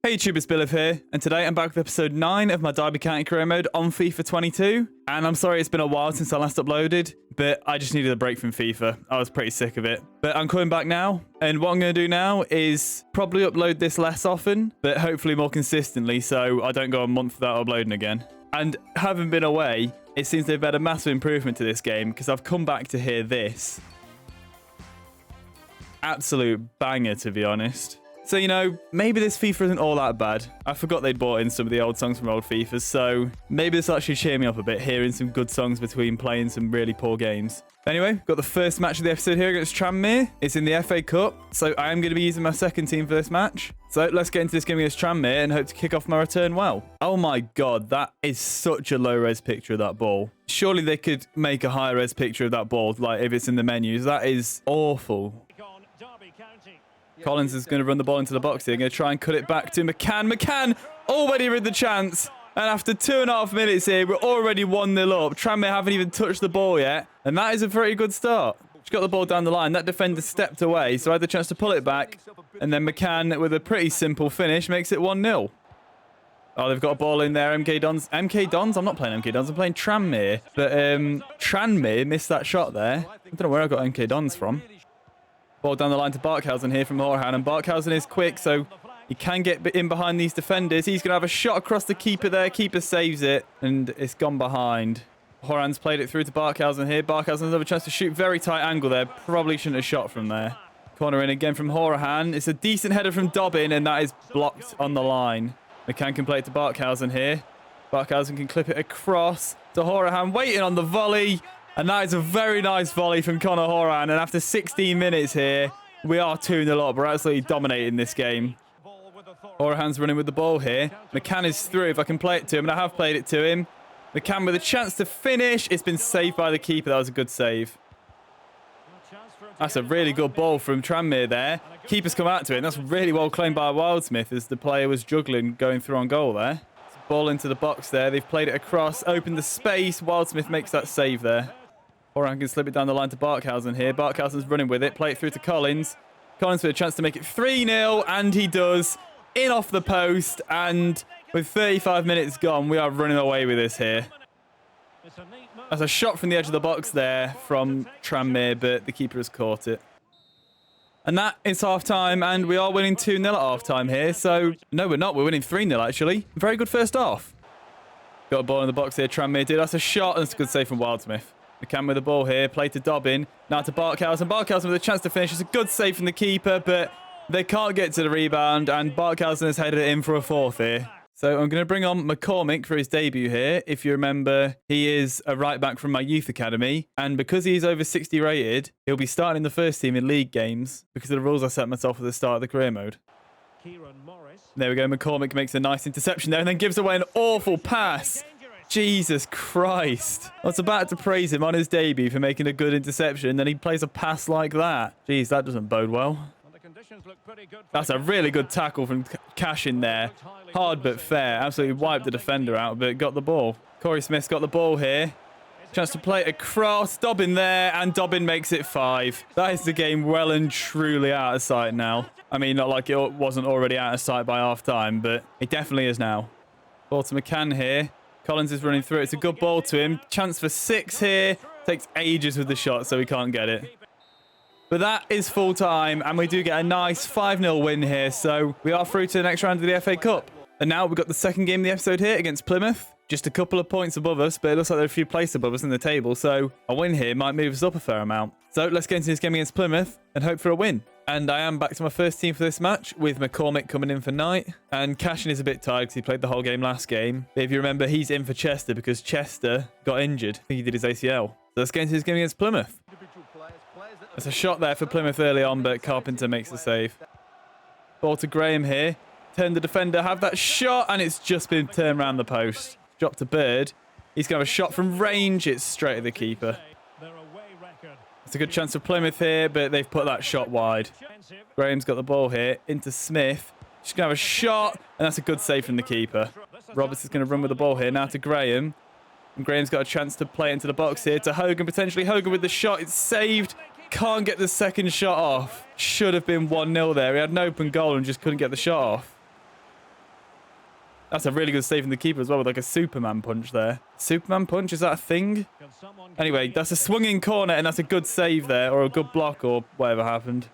Hey YouTube, it's Billif here, and today I'm back with episode 9 of my Derby County career mode on FIFA 22. And I'm sorry it's been a while since I last uploaded, but I just needed a break from FIFA. I was pretty sick of it. But I'm coming back now, and what I'm going to do now is probably upload this less often, but hopefully more consistently, so I don't go a month without uploading again. And having been away, it seems they've had a massive improvement to this game, because I've come back to hear this. Absolute banger, to be honest. So, you know, maybe this FIFA isn't all that bad. I forgot they'd brought in some of the old songs from old FIFAs, so maybe this will actually cheer me up a bit, hearing some good songs between playing some really poor games. Anyway, got the first match of the episode here against Tranmere. It's in the FA Cup, so I am going to be using my second team for this match. So let's get into this game against Tranmere and hope to kick off my return well. Oh my god, that is such a low-res picture of that ball. Surely they could make a high-res picture of that ball, like if it's in the menus. That is awful. Collins is going to run the ball into the box here. Going to try and cut it back to McCann. McCann already with the chance. And after 2.5 minutes here, we're already 1-0 up. Tranmere haven't even touched the ball yet. And that is a very good start. She got the ball down the line. That defender stepped away, so I had the chance to pull it back. And then McCann, with a pretty simple finish, makes it 1-0. Oh, they've got a ball in there. MK Dons. MK Dons? I'm not playing MK Dons. I'm playing Tranmere. But Tranmere missed that shot there. I don't know where I got MK Dons from. Ball down the line to Barkhausen here from Horahan, and Barkhausen is quick, so he can get in behind these defenders. He's going to have a shot across the keeper there. Keeper saves it, and it's gone behind. Horan's played it through to Barkhausen here. Barkhausen has a chance to shoot. Very tight angle there. Probably shouldn't have shot from there. Corner in again from Horahan. It's a decent header from Dobbin, and that is blocked on the line. McCann can play it to Barkhausen here. Barkhausen can clip it across to Horahan, waiting on the volley. And that is a very nice volley from Conor Horan. And after 16 minutes here, we are 2-0 up. We're absolutely dominating this game. Horahan's running with the ball here. McCann is through. If I can play it to him, and I have played it to him. McCann with a chance to finish. It's been saved by the keeper. That was a good save. That's a really good ball from Tranmere there. Keeper's come out to it. And that's really well claimed by Wildsmith as the player was juggling going through on goal there. Ball into the box there. They've played it across. Opened the space. Wildsmith makes that save there. Horan can slip it down the line to Barkhausen here. Barkhausen's running with it. Play it through to Collins. Collins with a chance to make it 3-0, and he does. In off the post, and with 35 minutes gone, we are running away with this here. That's a shot from the edge of the box there from Tranmere, but the keeper has caught it. And that is half-time, and we are winning 2-0 at half-time here. So, no, we're not. We're winning 3-0, actually. Very good first half. Got a ball in the box here. Tranmere did. That's a shot, and it's a good save from Wildsmith. McCann with the ball here. Play to Dobbin. Now to Barkhausen. Barkhausen with a chance to finish. It's a good save from the keeper, but they can't get to the rebound, and Barkhausen has headed it in for a fourth here. So I'm going to bring on McCormick for his debut here. If you remember, he is a right-back from my youth academy, and because he's over 60 rated, he'll be starting in the first team in league games because of the rules I set myself at the start of the career mode. There we go. McCormick makes a nice interception there and then gives away an awful pass. Jesus Christ. I was about to praise him on his debut for making a good interception, and then he plays a pass like that. Jeez, that doesn't bode well. That's a really good tackle from Cash in there. Hard but fair. Absolutely wiped the defender out, but got the ball. Corey Smith's got the ball here. Chance to play it across. Dobbin there, and Dobbin makes it 5. That is the game well and truly out of sight now. I mean, not like it wasn't already out of sight by half-time, but it definitely is now. Ball to McCann here. Collins is running through. It's a good ball to him. Chance for 6 here. Takes ages with the shot, so he can't get it. But that is full time, and we do get a nice 5-0 win here. So we are through to the next round of the FA Cup. And now we've got the second game of the episode here against Plymouth. Just a couple of points above us, but it looks like they're a few places above us in the table. So a win here might move us up a fair amount. So let's get into this game against Plymouth and hope for a win. And I am back to my first team for this match with McCormick coming in for Knight. And Cashin is a bit tired because he played the whole game last game. But if you remember, he's in for Chester because Chester got injured. I think he did his ACL. So let's get into this game against Plymouth. There's a shot there for Plymouth early on, but Carpenter makes the save. Ball to Graham here. Turn the defender, have that shot, and it's just been turned around the post. Drop to Bird. He's going to have a shot from range. It's straight at the keeper. It's a good chance for Plymouth here, but they've put that shot wide. Graham's got the ball here into Smith. She's going to have a shot, and that's a good save from the keeper. Roberts is going to run with the ball here now to Graham. And Graham's got a chance to play into the box here to Hogan, potentially. Hogan with the shot. It's saved. Can't get the second shot off. Should have been 1-0 there. He had an open goal and just couldn't get the shot off. That's a really good save from the keeper as well, with like a Superman punch there. Superman punch, is that a thing? Anyway, that's a swinging corner, and that's a good save there, or a good block, or whatever happened.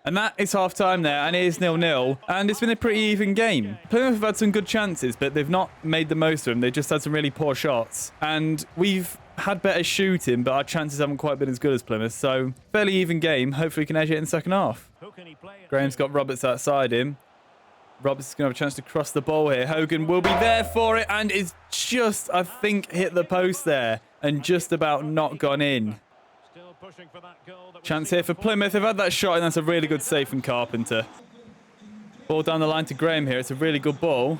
And that is half-time there, and it is 0-0, and it's been a pretty even game. Plymouth have had some good chances, but they've not made the most of them. They've just had some really poor shots, and we've had better shooting, but our chances haven't quite been as good as Plymouth, so fairly even game. Hopefully we can edge it in the second half. Graham's got Roberts outside him. Roberts is going to have a chance to cross the ball here. Hogan will be there for it, and it's just, I think, hit the post there and just about not gone in. Chance here for Plymouth. They've had that shot, and that's a really good save from Carpenter. Ball down the line to Graham here. It's a really good ball.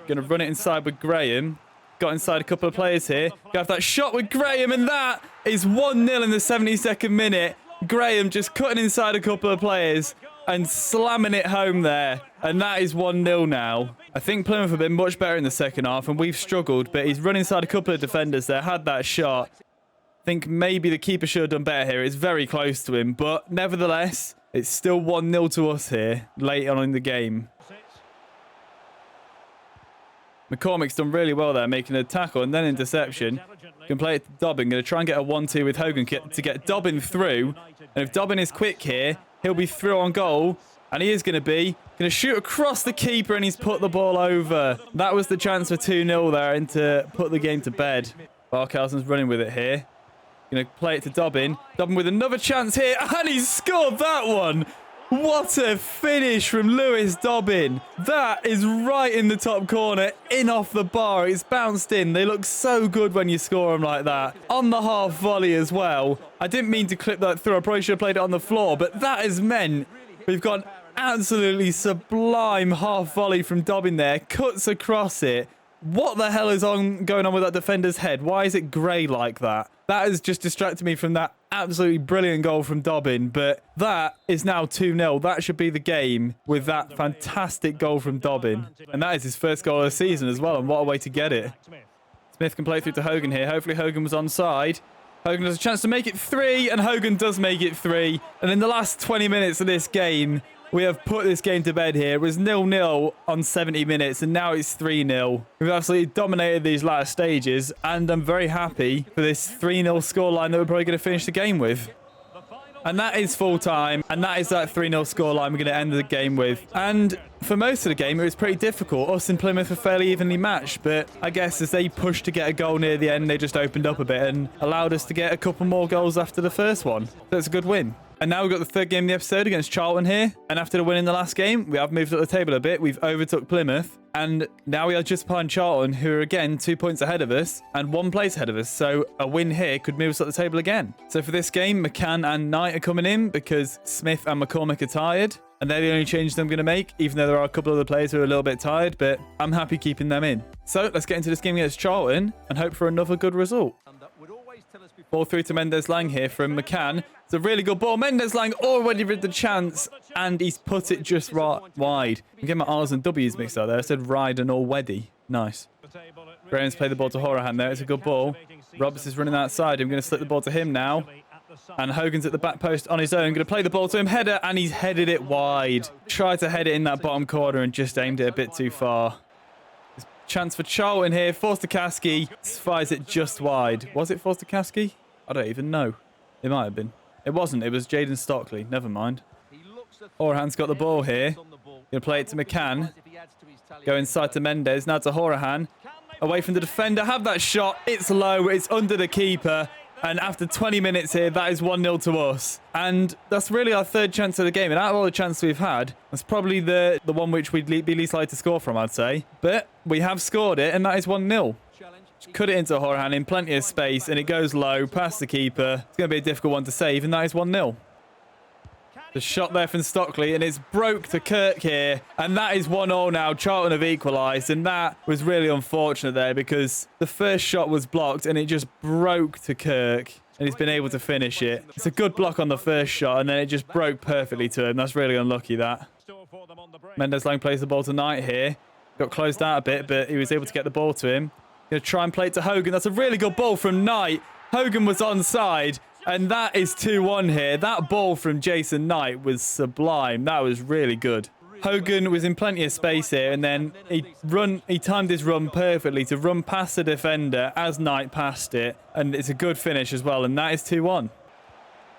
Going to run it inside with Graham. Got inside a couple of players here. Got to have that shot with Graham, and that is 1-0 in the 72nd minute. Graham just cutting inside a couple of players and slamming it home there. And that is 1-0 now. I think Plymouth have been much better in the second half, and we've struggled, but he's run inside a couple of defenders there, had that shot. I think maybe the keeper should have done better here. It's very close to him, but nevertheless, it's still 1-0 to us here, late on in the game. McCormick's done really well there, making a tackle and then interception. Can play it to Dobbin. Going to try and get a 1-2 with Hogan to get Dobbin through. And if Dobbin is quick here, he'll be through on goal. And he is going to shoot across the keeper, and he's put the ball over. That was the chance for 2-0 there, and to put the game to bed. Barkhausen's running with it here. Going to play it to Dobbin. Dobbin with another chance here, and he's scored that one. What a finish from Lewis Dobbin. That is right in the top corner, in off the bar. It's bounced in. They look so good when you score them like that. On the half volley as well. I didn't mean to clip that through. I probably should have played it on the floor, but that has meant we've got an absolutely sublime half volley from Dobbin there. Cuts across it. What the hell is going on with that defender's head? Why is it grey like that? That has just distracted me from that absolutely brilliant goal from Dobbin. But that is now 2-0. That should be the game with that fantastic goal from Dobbin. And that is his first goal of the season as well. And what a way to get it. Smith can play through to Hogan here. Hopefully Hogan was onside. Hogan has a chance to make it 3. And Hogan does make it 3. And in the last 20 minutes of this game, we have put this game to bed here. It was 0-0 on 70 minutes, and now it's 3-0. We've absolutely dominated these last stages, and I'm very happy for this 3-0 scoreline that we're probably going to finish the game with. And that is full time, and that is that 3-0 scoreline we're going to end the game with. And for most of the game, it was pretty difficult. Us and Plymouth were fairly evenly matched, but I guess as they pushed to get a goal near the end, they just opened up a bit and allowed us to get a couple more goals after the first one. So it's a good win. And now we've got the third game of the episode against Charlton here. And after the win in the last game, we have moved up the table a bit. We've overtook Plymouth. And now we are just behind Charlton, who are again 2 points ahead of us and 1 place ahead of us. So a win here could move us up the table again. So for this game, McCann and Knight are coming in because Smith and McCormick are tired. And they're the only changes I'm going to make, even though there are a couple of other players who are a little bit tired. But I'm happy keeping them in. So let's get into this game against Charlton and hope for another good result. Ball through to Mendes-Lang here from McCann. It's a really good ball. Mendes-Lang already with the chance, and he's put it just right wide. I'm getting my R's and W's mixed up there. I said ride and already. Nice. Graham's played the ball to Horahan there. It's a good ball. Roberts is running outside. I'm going to slip the ball to him now. And Hogan's at the back post on his own. Going to play the ball to him. Header, and he's headed it wide. Tried to head it in that bottom corner and just aimed it a bit too far. Chance for Charlton here. Forster-Caskey fires it just wide. Was it Forster-Caskey? I don't even know. It might have been. It wasn't. It was Jaden Stockley. Never mind. Horahan's got the ball here. Going to play it to McCann. Go inside to Mendes. Now to Horahan. Away from the defender. Have that shot. It's low. It's under the keeper. And after 20 minutes here, that is 1-0 to us. And that's really our third chance of the game. And out of all the chances we've had, that's probably the one which we'd be least likely to score from, I'd say. But we have scored it, and that is 1-0. Cut it into Horahan in plenty of space, and it goes low, past the keeper. It's going to be a difficult one to save, and that is 1-0. The shot there from Stockley, and it's broke to Kirk here. And that is 1-0 now. Charlton have equalised, and that was really unfortunate there because the first shot was blocked, and it just broke to Kirk. And he's been able to finish it. It's a good block on the first shot, and then it just broke perfectly to him. That's really unlucky, that. Mendes-Lang plays the ball to Knight here. Got closed out a bit, but he was able to get the ball to him. Going to try and play it to Hogan. That's a really good ball from Knight. Hogan was onside. And that is 2-1 here. That ball from Jason Knight was sublime. That was really good. Hogan was in plenty of space here, and then he timed his run perfectly to run past the defender as Knight passed it, and it's a good finish as well, and that is 2-1.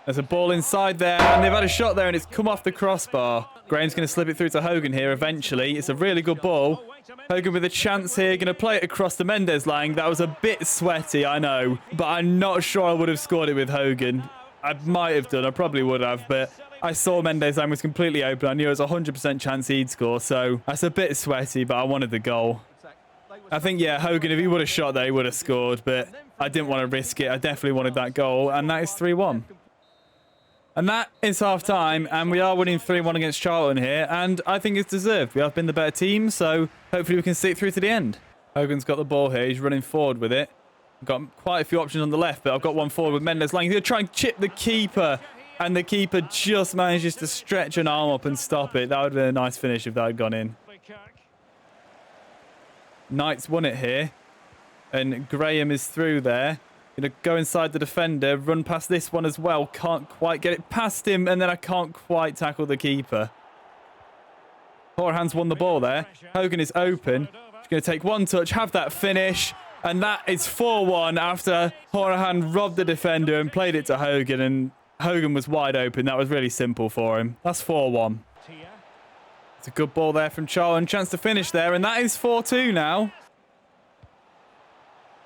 There's a ball inside there, and they've had a shot there, and it's come off the crossbar. Graham's going to slip it through to Hogan here eventually. It's a really good ball. Hogan with a chance here, going to play it across the Mendes line. That was a bit sweaty, I know, but I'm not sure I would have scored it with Hogan. I might have done, I probably would have, but I saw Mendes line was completely open. I knew it was a 100% chance he'd score, so that's a bit sweaty, but I wanted the goal. I think, yeah, Hogan, if he would have shot there, he would have scored, but I didn't want to risk it. I definitely wanted that goal, and that is 3-1. And that is half-time, and we are winning 3-1 against Charlton here, and I think it's deserved. We have been the better team, so hopefully we can see it through to the end. Hogan's got the ball here. He's running forward with it. I've got quite a few options on the left, but I've got one forward with Mendes Lang. He's going to try and chip the keeper, and the keeper just manages to stretch an arm up and stop it. That would have been a nice finish if that had gone in. Knight's won it here, and Graham is through there. Going to go inside the defender, run past this one as well. Can't quite get it past him, and then I can't quite tackle the keeper. Horahan's won the ball there. Hogan is open. He's going to take one touch, have that finish, and that is 4-1 after Horahan robbed the defender and played it to Hogan, and Hogan was wide open. That was really simple for him. That's 4-1. It's a good ball there from Charlton. Chance to finish there, and that is 4-2 now.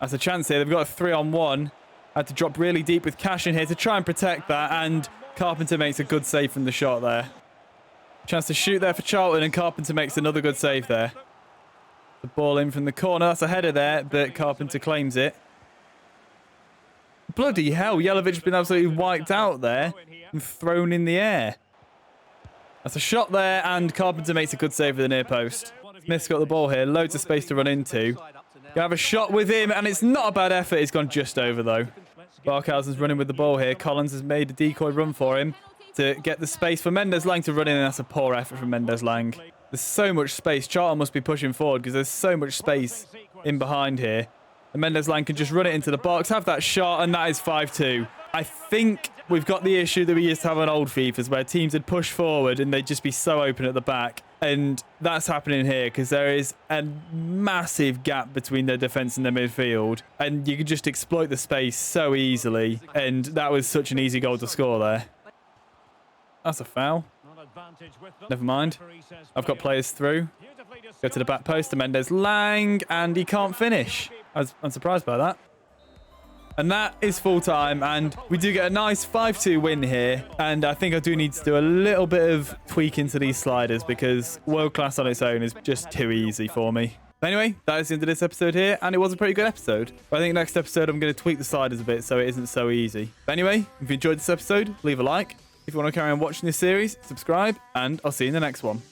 That's a chance here. They've got a 3-on-1. Had to drop really deep with Cash in here to try and protect that, and Carpenter makes a good save from the shot there. Chance to shoot there for Charlton, and Carpenter makes another good save there. The ball in from the corner. That's a header there, but Carpenter claims it. Bloody hell, Jelovic's been absolutely wiped out there and thrown in the air. That's a shot there, and Carpenter makes a good save with the near post. Smith's got the ball here. Loads of space to run into. You have a shot with him, and it's not a bad effort. He's gone just over, though. Barkhausen's running with the ball here. Collins has made a decoy run for him to get the space for Mendes Lang to run in, and that's a poor effort from Mendes Lang. There's so much space. Charlton must be pushing forward because there's so much space in behind here. And Mendes Lang can just run it into the box, have that shot, and that is 5-2. I think we've got the issue that we used to have on old FIFAs where teams would push forward and they'd just be so open at the back. And that's happening here because there is a massive gap between their defence and their midfield. And you can just exploit the space so easily. And that was such an easy goal to score there. That's a foul. Never mind. I've got players through. Go to the back post to Mendes Lang, and he can't finish. I'm surprised by that. And that is full time, and we do get a nice 5-2 win here. And I think I do need to do a little bit of tweaking to these sliders because world class on its own is just too easy for me. But anyway, that is the end of this episode here, and it was a pretty good episode. But I think next episode I'm going to tweak the sliders a bit so it isn't so easy. But anyway, if you enjoyed this episode, leave a like. If you want to carry on watching this series, subscribe, and I'll see you in the next one.